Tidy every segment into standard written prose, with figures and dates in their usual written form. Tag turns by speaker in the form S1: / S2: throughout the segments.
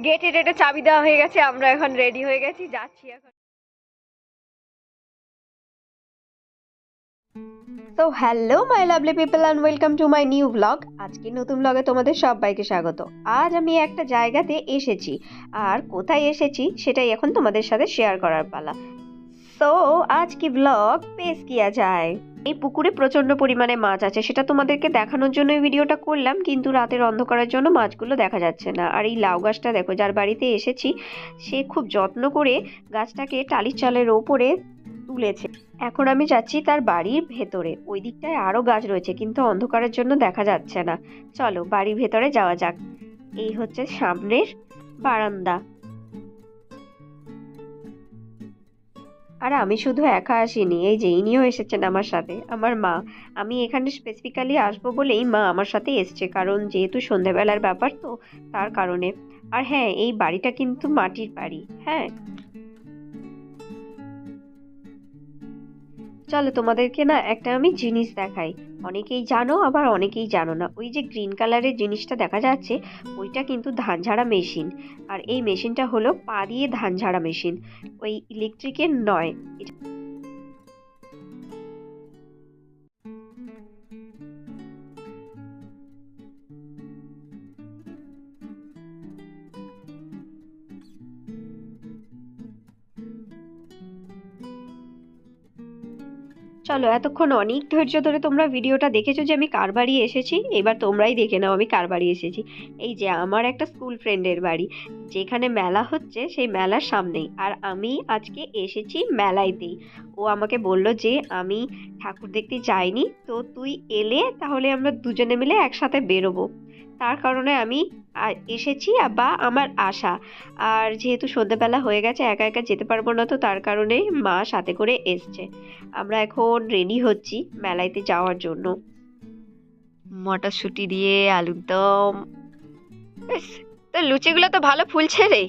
S1: গেটে টেটে চাবি দেওয়া হয়ে গেছে, আমরা এখন রেডি হয়ে গেছি, যাচ্ছি এখন। তো hello my lovely people and welcome to my new blog. আজকে নতুন ব্লগে তোমাদের সবাইকে স্বাগত। আজ আমি একটা জায়গাতে এসেছি, আর কোথায় এসেছি সেটাই এখন তোমাদের সাথে শেয়ার করার পালা। তো আজ কি ব্লগ পেশ কিয়া যায়। এই পুকুরে প্রচন্ড পরিমাণে মাছ আছে, সেটা তোমাদেরকে দেখানোর জন্য ভিডিওটা করলাম, কিন্তু রাতের অন্ধকারের জন্য মাছগুলো দেখা যাচ্ছে না। আর এই লাউ গাছটা দেখো, যার বাড়িতে এসেছি সে খুব যত্ন করে গাছটাকে টালির চালের ওপরে তুলেছে। এখন আমি যাচ্ছি তার বাড়ির ভেতরে, ওই দিকটায় আরো গাছ রয়েছে কিন্তু অন্ধকারের জন্য দেখা যাচ্ছে না। চলো বাড়ির ভেতরে যাওয়া যাক। এই হচ্ছে সামনের বারান্দা। আর আমি শুধু একা আসিনি, এই যে ইনিও এসেছেন আমার সাথে, আমার মা। আমি এখানে স্পেসিফিক্যালি আসবো বলেই মা আমার সাথে এসছে, কারণ যেহেতু সন্ধ্যাবেলার ব্যাপার তো তার কারণে। আর হ্যাঁ, এই বাড়িটা কিন্তু মাটির বাড়ি। হ্যাঁ, চলো তোমাদেরকে না একটা আমি জিনিস দেখাই। অনেকেই জানো আবার অনেকেই জানো না। ওই যে গ্রিন কালারের জিনিসটা দেখা যাচ্ছে, ওইটা কিন্তু ধান ঝাড়া মেশিন। আর এই মেশিনটা হলো পা দিয়ে ধান ঝাড়া মেশিন, ওই ইলেকট্রিকের নয়। চলো, এতক্ষণ অনেক ধৈর্য ধরে তোমরা ভিডিওটা দেখেছো যে আমি কার বাড়ি এসেছি, এবার তোমরাই দেখে নাও আমি কার বাড়ি এসেছি। এই যে আমার একটা স্কুল ফ্রেন্ডের বাড়ি, যেখানে মেলা হচ্ছে সেই মেলার সামনেই। আর আমি আজকে এসেছি মেলাইতেই। ও আমাকে বলল যে আমি ঠাকুর দেখতে যাইনি, তো তুই এলে তাহলে আমরা দুজনে মিলে একসাথে বেরোবো। তার কারণে আমি এসেছি, বা আমার আশা। আর যেহেতু সন্ধ্যেবেলা হয়ে গেছে, একা একা যেতে পারবো না, তো তার কারণে মা সাথে করে এসছে। আমরা এখন রেডি হচ্ছি মেলাইতে যাওয়ার জন্য। মটরশুঁটি দিয়ে আলুর দম, বেশ। তো লুচিগুলো তো ভালো ফুলছে রে,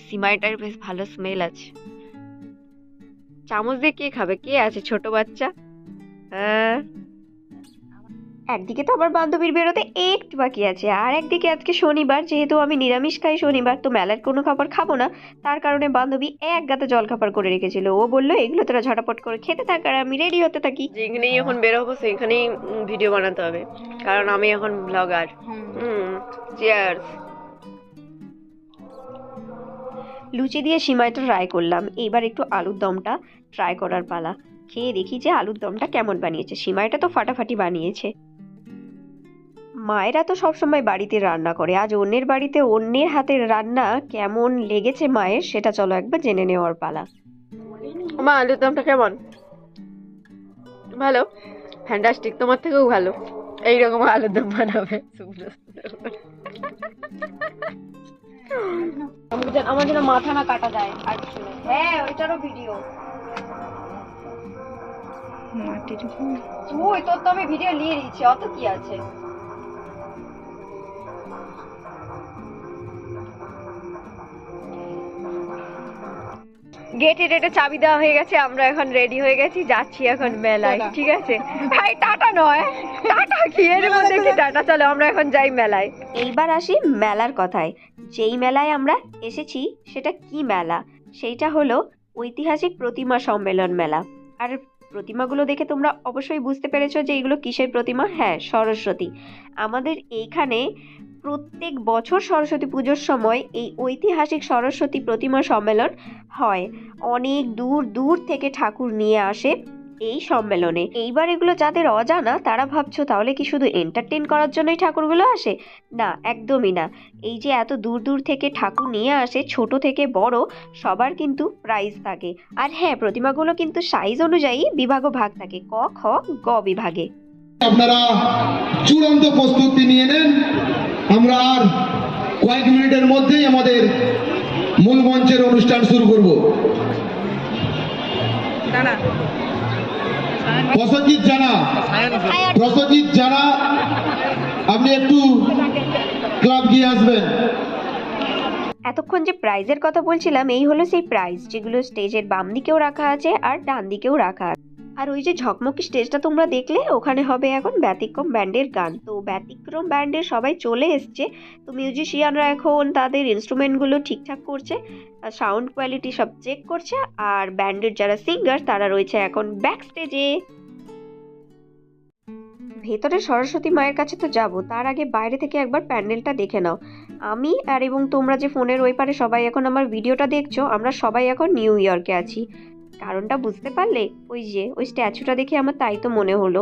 S1: সিমাইটার বেশ ভালো স্মেল আছে। চামচ দিয়ে কে খাবে, কে আছে ছোট বাচ্চা? হ্যাঁ, একদিকে তো আমার বান্ধবীর বেরোতে একটু বাকি আছে, আর একদিকে আজকে শনিবার, যেহেতু আমি নিরামিষ খাই শনিবার, তো মেলার কোনো খাবার খাবো না। তার কারণে বান্ধবী এক গাদা জল খাবার করে রেখেছিল। ও বললো এগুলো তোরা ঝটাপট করে খেতে থাক আর আমি রেডি হতে থাকি। যেখানেই এখন বের হবো সেখানেই ভিডিও বানাতে হবে, কারণ আমি এখন ব্লগার। চিয়ার্স। লুচি দিয়ে সিমাইটা ট্রাই করলাম, এবার একটু আলুর দমটা ট্রাই করার পালা। খেয়ে দেখি যে আলুর দমটা কেমন বানিয়েছে। সিমাইটা তো ফাটাফাটি বানিয়েছে। মায়েরা তো সবসময় বাড়িতে রান্না করে, আজ অন্যের বাড়িতে অন্যের হাতের রান্না কেমন লেগেছে মায়ের, সেটা চলো একবার জেনে নেওয়ার পালা। মা, আলুর দমটা কেমন? ভালো, ফ্যান্টাস্টিক, তোমার থেকেও ভালো। এইরকম আলুর দম বানাবে আমার যেন মাথা না কাটা যায় আর কিছু নেই। হ্যাঁ, ওইটারও ভিডিও। ওই তোর তো আমি ভিডিও নিয়ে দিচ্ছি, অত কি আছে। গেটে টেটে চাবি দেওয়া হয়ে গেছে, আমরা এখন রেডি হয়ে গেছি, যাচ্ছি এখন মেলায়। ঠিক আছে ভাই, টাটা নয়, টাটা কি এর মধ্যে কি টাটা। চলো আমরা এখন যাই মেলায়। এইবার আসি মেলার কথায়। যেই মেলায় আমরা এসেছি সেটা কি মেলা? সেইটা হলো ঐতিহাসিক প্রতিমা সম্মেলন মেলা। আর প্রতিমাগুলো দেখে তোমরা অবশ্যই বুঝতে পেরেছো যে এগুলো কিসের প্রতিমা। হ্যাঁ, সরস্বতী। আমাদের এইখানে প্রত্যেক বছর সরস্বতী পুজোর সময় এই ঐতিহাসিক সরস্বতী প্রতিমা সম্মেলন হয়। অনেক দূর দূর থেকে ঠাকুর নিয়ে আসে এই সম্মেলনে। এইবার এগুলো যাদের অজানা তারা ভাবছো তাহলে কি শুধু এন্টারটেইন করার জন্যই ঠাকুরগুলো আসে? না, একদমই না। এই যে এত দূর দূর থেকে ঠাকুর নিয়ে আসে, ছোট থেকে বড় সবার কিন্তু প্রাইজ থাকে। আর হ্যাঁ, প্রতিমাগুলো কিন্তু সাইজ অনুযায়ী বিভাগও ভাগ থাকে, ক, খ, গ বিভাগে।
S2: আপনারা চূড়ান্ত প্রস্তুতি নিয়ে নেন। আমরা আর কয়েক মিনিটের মধ্যেই আমাদের মূল মঞ্চের অনুষ্ঠান শুরু করব। প্রসজিৎ জানা, আপনি একটু ক্লাব গিয়ে আসবেন।
S1: এতক্ষণ যে প্রাইজের কথা বলছিলাম, এই হলো সেই প্রাইজ যেগুলো স্টেজের বাম দিকেও রাখা আছে আর ডান দিকেও রাখা আছে। আর ওই যে ঝকমকি স্টেজটা তোমরা দেখলে, ওখানে হবে এখন ব্যতিক্রম ব্যান্ডের গান। তো ব্যতিক্রম ব্যান্ডের সবাই চলে এসছে। তো মিউজিশিয়ানরা এখন তাদের ইনস্ট্রুমেন্টগুলো ঠিকঠাক করছে, সাউন্ড কোয়ালিটি সব চেক করছে। আর ব্যান্ডের যারা সিঙ্গার তারা রয়েছে এখন ব্যাক স্টেজে। ভেতরে সরস্বতী মায়ের কাছে তো যাব, তার আগে বাইরে থেকে একবার প্যান্ডেলটা দেখে নাও। আমি আর এবং তোমরা যে ফোনের ওই পারে সবাই এখন আমার ভিডিওটা দেখছো, আমরা সবাই এখন নিউ ইয়র্কে আছি। কারণটা বুঝতে পারলে? ওই যে ওই স্ট্যাচুটা দেখে আমার তাই তো মনে হলো।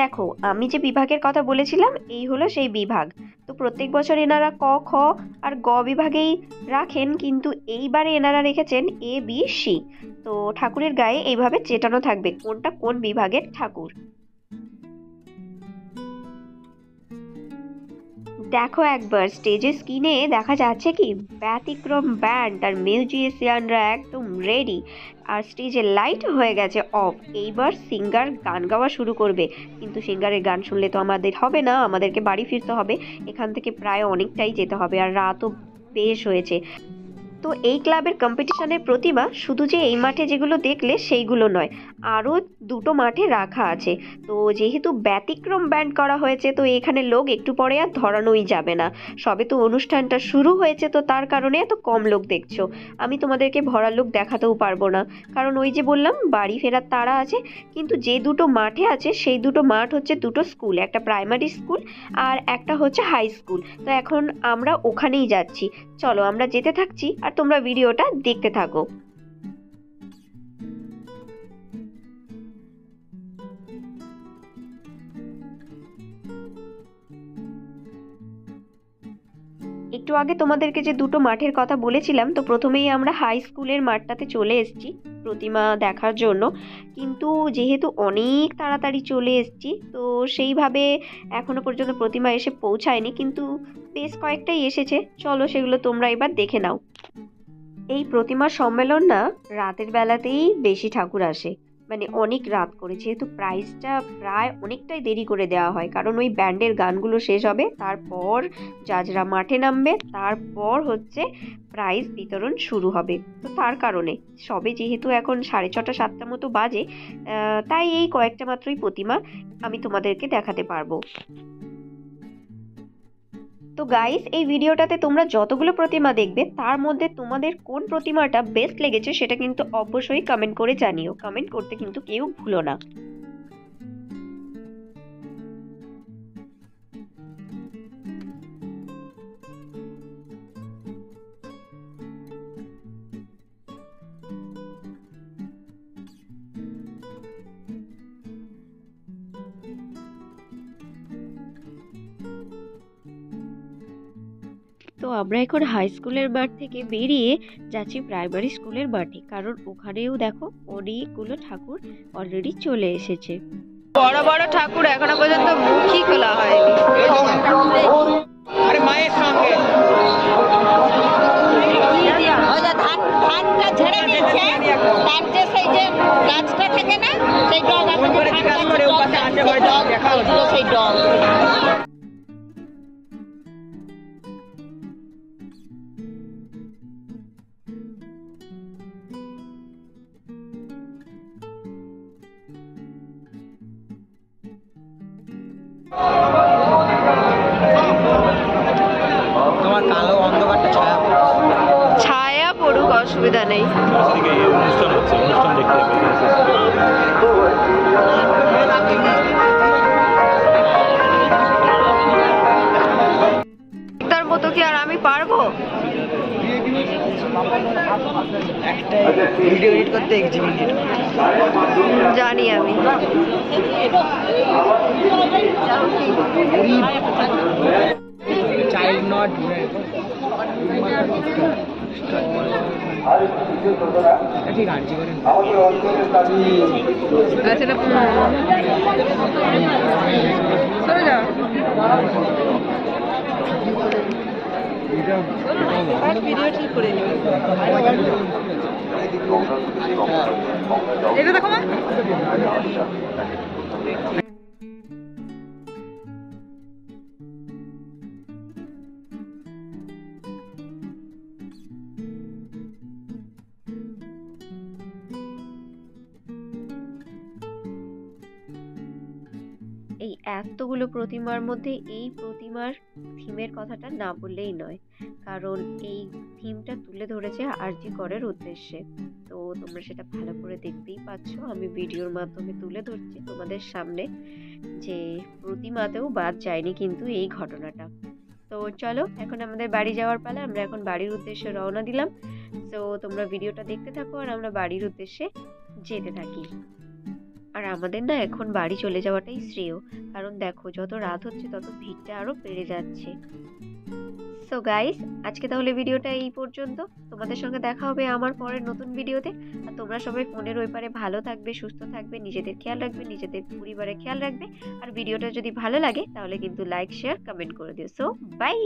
S1: দেখো, আমি যে বিভাগের কথা বলেছিলাম এই হলো সেই বিভাগ। তো প্রত্যেক বছর এনারা ক, খ আর গ বিভাগেই রাখেন, কিন্তু এইবারে এনারা রেখেছেন এ, বি, সি। তো ঠাকুরের গায়ে এইভাবে চেটানো থাকবে কোনটা কোন বিভাগের ঠাকুর। দেখো একবার স্টেজের স্ক্রিনে দেখা যাচ্ছে কি ব্যতিক্রম ব্যান্ড আর মিউজিশিয়ানরা একদম রেডি। আর স্টেজের লাইট হয়ে গেছে অফ। এইবার সিঙ্গার গান গাওয়া শুরু করবে, কিন্তু সিঙ্গারের গান শুনলে তো আমাদের হবে না, আমাদেরকে বাড়ি ফিরতে হবে। এখান থেকে প্রায় অনেকটাই যেতে হবে, আর রাতও বেশ হয়েছে। তো এই ক্লাবের কম্পিটিশনের প্রতিমা শুধু যে এই মাঠে যেগুলো দেখলে সেইগুলো নয়, আরও দুটো মাঠে রাখা আছে। তো যেহেতু ব্যতিক্রম ব্যান্ড করা হয়েছে, তো এখানে লোক একটু পরে আর ধরানোই যাবে না। সবে তো অনুষ্ঠানটা শুরু হয়েছে, তো তার কারণে এত কম লোক দেখছো। আমি তোমাদেরকে ভরা লোক দেখাতেও পারবো না, কারণ ওই যে বললাম বাড়ি ফেরার তাড়া আছে। কিন্তু যে দুটো মাঠে আছে সেই দুটো মাঠ হচ্ছে দুটো স্কুল, একটা প্রাইমারি স্কুল আর একটা হচ্ছে হাই স্কুল। তো এখন আমরা ওখানেই যাচ্ছি। চলো আমরা যেতে থাকছি আর তোমরা ভিডিওটা দেখতে থাকো। একটু আগে তোমাদেরকে যে দুটো মাঠের কথা বলেছিলাম, তো প্রথমেই আমরা হাই স্কুলের মাঠটাতে চলে এসেছি প্রতিমা দেখার জন্য। কিন্তু যেহেতু অনেক তাড়াতাড়ি চলে এসেছি, তো সেইভাবে এখনো পর্যন্ত প্রতিমা এসে পৌঁছায়নি, কিন্তু বেশ কয়েকটাই এসেছে। চলো সেগুলো তোমরা এবার দেখে নাও। এই প্রতিমা সম্মেলন না রাতের বেলাতেই বেশি ঠাকুর আসে, মানে অনেক রাত করে, যেহেতু প্রাইজটা প্রায় অনেকটাই দেরি করে দেওয়া হয়। কারণ ওই ব্যান্ডের গানগুলো শেষ হবে, তারপর জাজরা মাঠে নামবে, তারপর হচ্ছে প্রাইজ বিতরণ শুরু হবে। তো তার কারণে সবে যেহেতু এখন 6:30 7টা মতো বাজে, তাই এই কয়েকটা মাত্রই প্রতিমা আমি তোমাদেরকে দেখাতে পারবো। তো গাইস, এই ভিডিওটাতে তোমরা যতগুলো প্রতিমা দেখবে তার মধ্যে তোমাদের কোন প্রতিমাটা বেস্ট লেগেছে সেটা কিন্তু অবশ্যই কমেন্ট করে জানিও। কমেন্ট করতে কিন্তু কেউ ভুলো না। তো আমরা এখন হাই স্কুলের মাঠ থেকে বেরিয়ে যাচ্ছি প্রাইমারি স্কুলের মাঠে, কারণ ওখানেও দেখো অনেকগুলো ঠাকুর অলরেডি চলে এসেছে। বড় বড় ঠাকুর এখনো পর্যন্ত মুখই খোলা হয়নি।
S3: আরে মায়ের সঙ্গে ধানটা ঝেড়ে দিচ্ছে, তার যে সেই যে গাছটা থাকে না, সেই ডগ আছে, সেই ডগ। তোমার কালো অন্ধকারটা
S1: ছায়া পড়ুক, অসুবিধা নেই।
S4: অনুষ্ঠান হচ্ছে, অনুষ্ঠান দেখতে হবে।
S1: তার মতো কি আর আমি পারবো?
S3: একটা ভিডিও এডিট করতে 1 GB নেট
S1: জানি আমি।
S3: চাইল্ড নট এটা দেখো মা
S1: এই এতগুলো প্রতিমার মধ্যে এই প্রতিমার থিমের কথাটা না বললেই নয়, কারণ এই থিমটা তুলে ধরেছে আরজি করের উদ্দেশ্যে। তো তোমরা সেটা ভালো করে দেখতেই পাচ্ছ, আমি ভিডিওর মাধ্যমে তুলে ধরছি তোমাদের সামনে যে প্রতিমাতেও বাদ যায়নি কিন্তু এই ঘটনাটা। তো চলো এখন আমাদের বাড়ি যাওয়ার পালা, আমরা এখন বাড়ির উদ্দেশ্যে রওনা দিলাম। তো তোমরা ভিডিওটা দেখতে থাকো আর আমরা বাড়ির উদ্দেশ্যে যেতে থাকি। আর আমাদের না এখন বাড়ি চলে যাওয়াটাই শ্রেয়, কারণ দেখো যত রাত হচ্ছে তত ভিড়টা আরো বেড়ে যাচ্ছে। সো গাইস, আজকে তাহলে ভিডিওটা এই পর্যন্ত। তোমাদের সঙ্গে দেখা হবে আমার পরের নতুন ভিডিওতে। আর তোমরা সবাই ফোনের ওই পারে ভালো থাকবে, সুস্থ থাকবে, নিজেদের খেয়াল রাখবে, নিজেদের পরিবারের খেয়াল রাখবে। আর ভিডিওটা যদি ভালো লাগে তাহলে কিন্তু লাইক, শেয়ার, কমেন্ট করে দিও। So by.